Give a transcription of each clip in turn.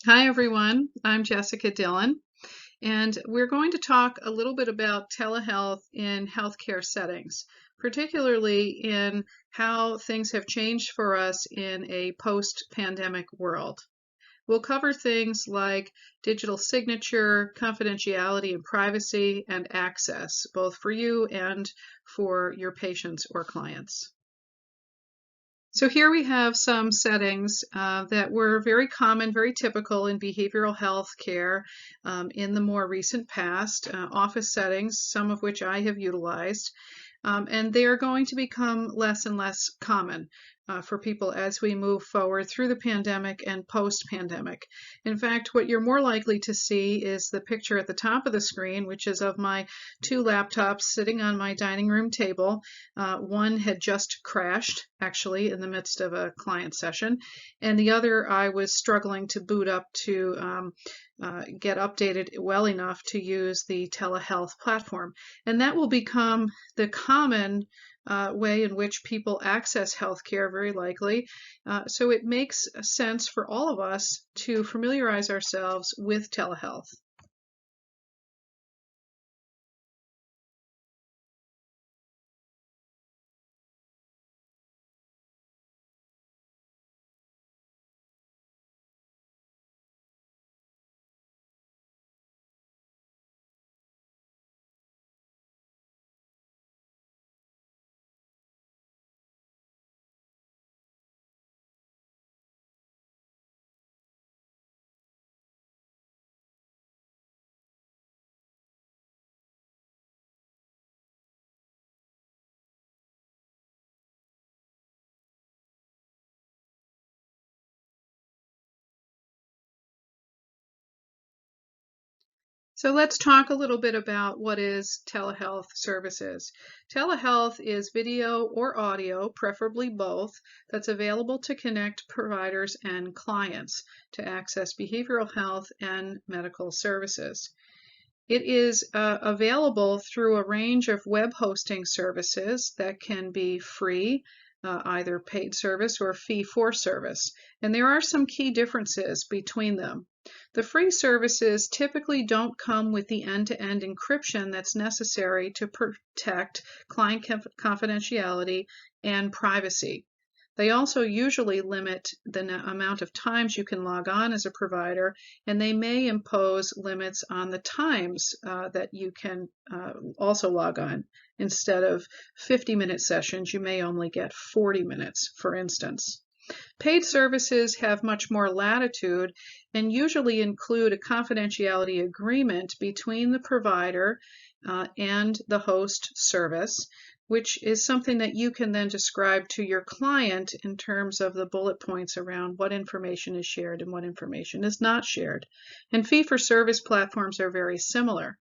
Hi, everyone. I'm Jessica Dillon, and we're going to talk a little bit about telehealth in healthcare settings, particularly in how things have changed for us in a post-pandemic world. We'll cover things like digital signature, confidentiality and privacy, and access, both for you and for your patients or clients. So here we have some settings that were very common, very typical in behavioral health care in the more recent past, office settings, some of which I have utilized. And they are going to become less and less common for people as we move forward through the pandemic and post-pandemic. In fact, what you're more likely to see is the picture at the top of the screen, which is of my two laptops sitting on my dining room table. One had just crashed, actually, in the midst of a client session, and the other I was struggling to boot up to get updated well enough to use the telehealth platform. And that will become the common way in which people access healthcare, very likely. So it makes sense for all of us to familiarize ourselves with telehealth. So let's talk a little bit about what is telehealth services. Telehealth is video or audio, preferably both, that's available to connect providers and clients to access behavioral health and medical services. It is available through a range of web hosting services that can be free, either paid service or fee for service. And there are some key differences between them. The free services typically don't come with the end-to-end encryption that's necessary to protect client confidentiality and privacy. They also usually limit the amount of times you can log on as a provider, and they may impose limits on the times that you can also log on. Instead of 50-minute sessions, you may only get 40 minutes, for instance. Paid services have much more latitude and usually include a confidentiality agreement between the provider and the host service, which is something that you can then describe to your client in terms of the bullet points around what information is shared and what information is not shared. And fee-for-service platforms are very similar.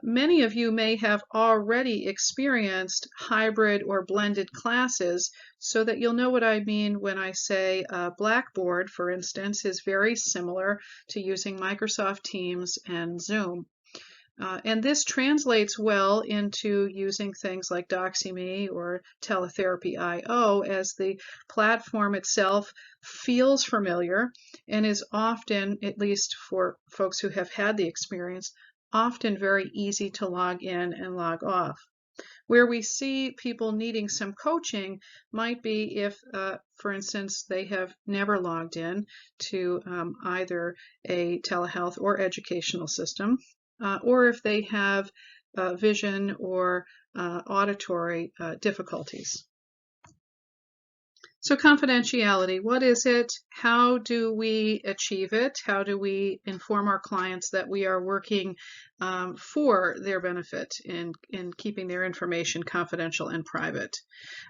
Many of you may have already experienced hybrid or blended classes, so that you'll know what I mean when I say Blackboard, for instance, is very similar to using Microsoft Teams and Zoom. And this translates well into using things like Doxy.me or Teletherapy.io, as the platform itself feels familiar and is often, at least for folks who have had the experience, often very easy to log in and log off. Where we see people needing some coaching might be if, for instance, they have never logged in to either a telehealth or educational system, or if they have vision or auditory difficulties. So confidentiality, what is it? How do we achieve it? How do we inform our clients that we are working for their benefit in keeping their information confidential and private?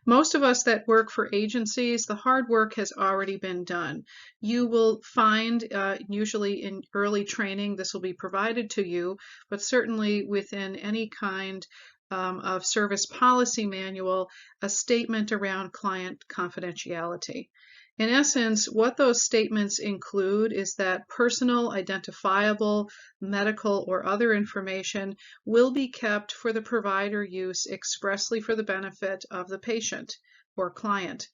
Most of us that work for agencies, the hard work has already been done. You will find, usually in early training, this will be provided to you, but certainly within any kind of service policy manual, a statement around client confidentiality. In essence, what those statements include is that personal, identifiable, medical, or other information will be kept for the provider use expressly for the benefit of the patient or client.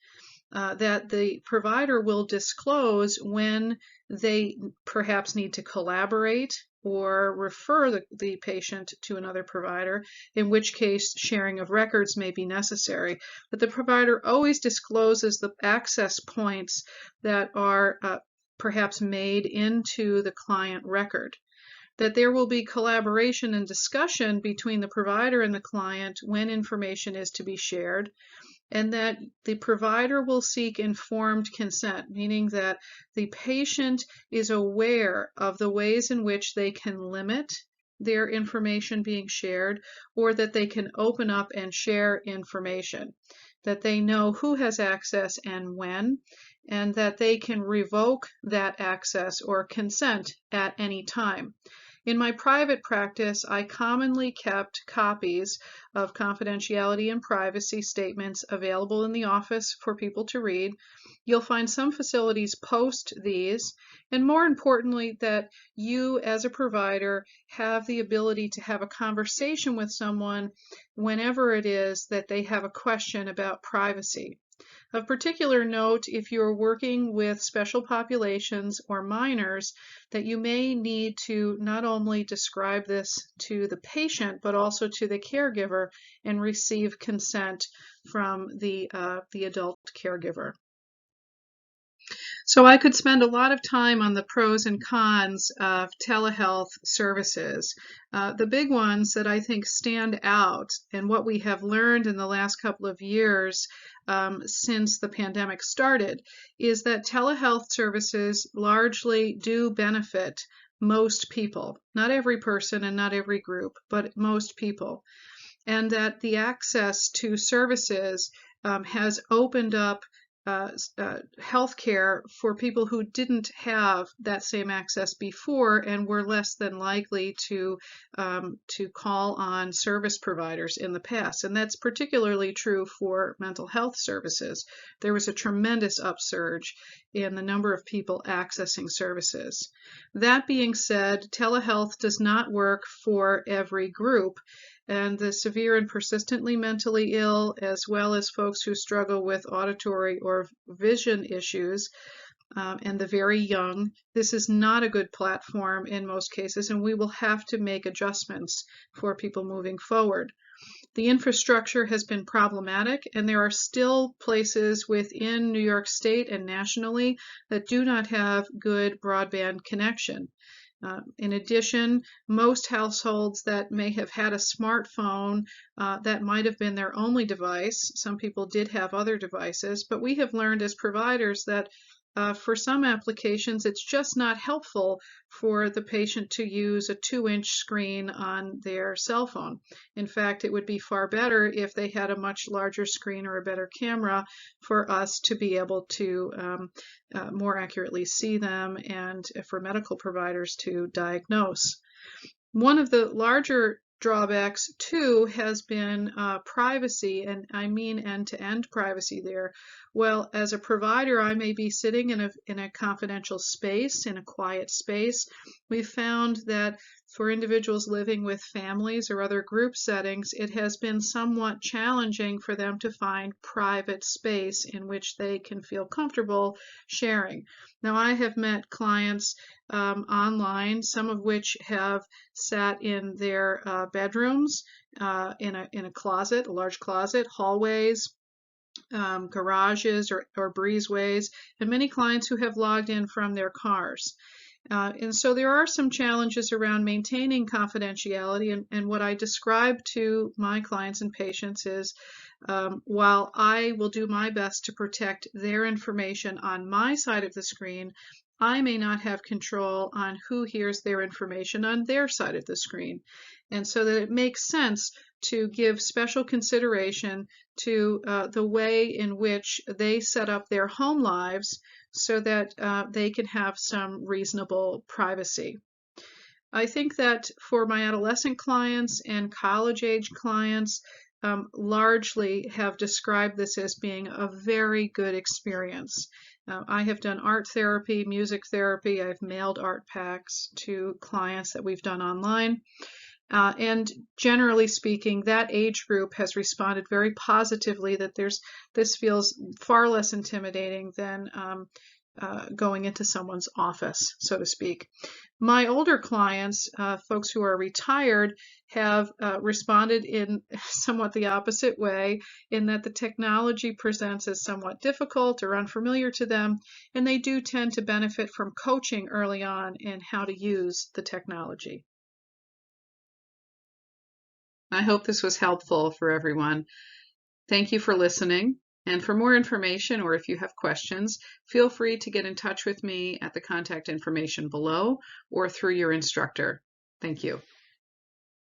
that the provider will disclose when they perhaps need to collaborate or refer the patient to another provider, in which case sharing of records may be necessary. But the provider always discloses the access points that are perhaps made into the client record. That there will be collaboration and discussion between the provider and the client when information is to be shared, and that the provider will seek informed consent, meaning that the patient is aware of the ways in which they can limit their information being shared, or that they can open up and share information, that they know who has access and when, and that they can revoke that access or consent at any time. In my private practice, I commonly kept copies of confidentiality and privacy statements available in the office for people to read. You'll find some facilities post these, and more importantly, that you as a provider have the ability to have a conversation with someone whenever it is that they have a question about privacy. Of particular note, if you're working with special populations or minors, that you may need to not only describe this to the patient, but also to the caregiver and receive consent from the adult caregiver. So I could spend a lot of time on the pros and cons of telehealth services. The big ones that I think stand out, and what we have learned in the last couple of years since the pandemic started, is that telehealth services largely do benefit most people. Not every person and not every group, but most people. And that the access to services has opened up healthcare for people who didn't have that same access before and were less than likely to call on service providers in the past. And that's particularly true for mental health services. There was a tremendous upsurge in the number of people accessing services. That being said, telehealth does not work for every group. And the severe and persistently mentally ill, as well as folks who struggle with auditory or vision issues, and the very young, this is not a good platform in most cases, and we will have to make adjustments for people moving forward. The infrastructure has been problematic, and there are still places within New York State and nationally that do not have good broadband connection. In addition, most households that may have had a smartphone, that might have been their only device. Some people did have other devices, but we have learned as providers that for some applications, it's just not helpful for the patient to use a 2-inch screen on their cell phone. In fact, it would be far better if they had a much larger screen or a better camera for us to be able to more accurately see them and for medical providers to diagnose. One of the larger drawbacks too has been privacy, and I mean end-to-end privacy there. Well, as a provider, I may be sitting in a confidential space, in a quiet space. We've found that for individuals living with families or other group settings, it has been somewhat challenging for them to find private space in which they can feel comfortable sharing. Now, I have met clients online, some of which have sat in their bedrooms, in a closet, a large closet, hallways, garages or breezeways, and many clients who have logged in from their cars. And so there are some challenges around maintaining confidentiality, and what I describe to my clients and patients is while I will do my best to protect their information on my side of the screen, I may not have control on who hears their information on their side of the screen. And so that it makes sense to give special consideration to the way in which they set up their home lives so that they can have some reasonable privacy. I think that for my adolescent clients and college-age clients, largely have described this as being a very good experience. I have done art therapy, music therapy. I've mailed art packs to clients that we've done online. And generally speaking, that age group has responded very positively that this feels far less intimidating than going into someone's office, so to speak. My older clients, folks who are retired, have responded in somewhat the opposite way, in that the technology presents as somewhat difficult or unfamiliar to them, and they do tend to benefit from coaching early on in how to use the technology. I hope this was helpful for everyone. Thank you for listening. And for more information, or if you have questions, feel free to get in touch with me at the contact information below or through your instructor. Thank you.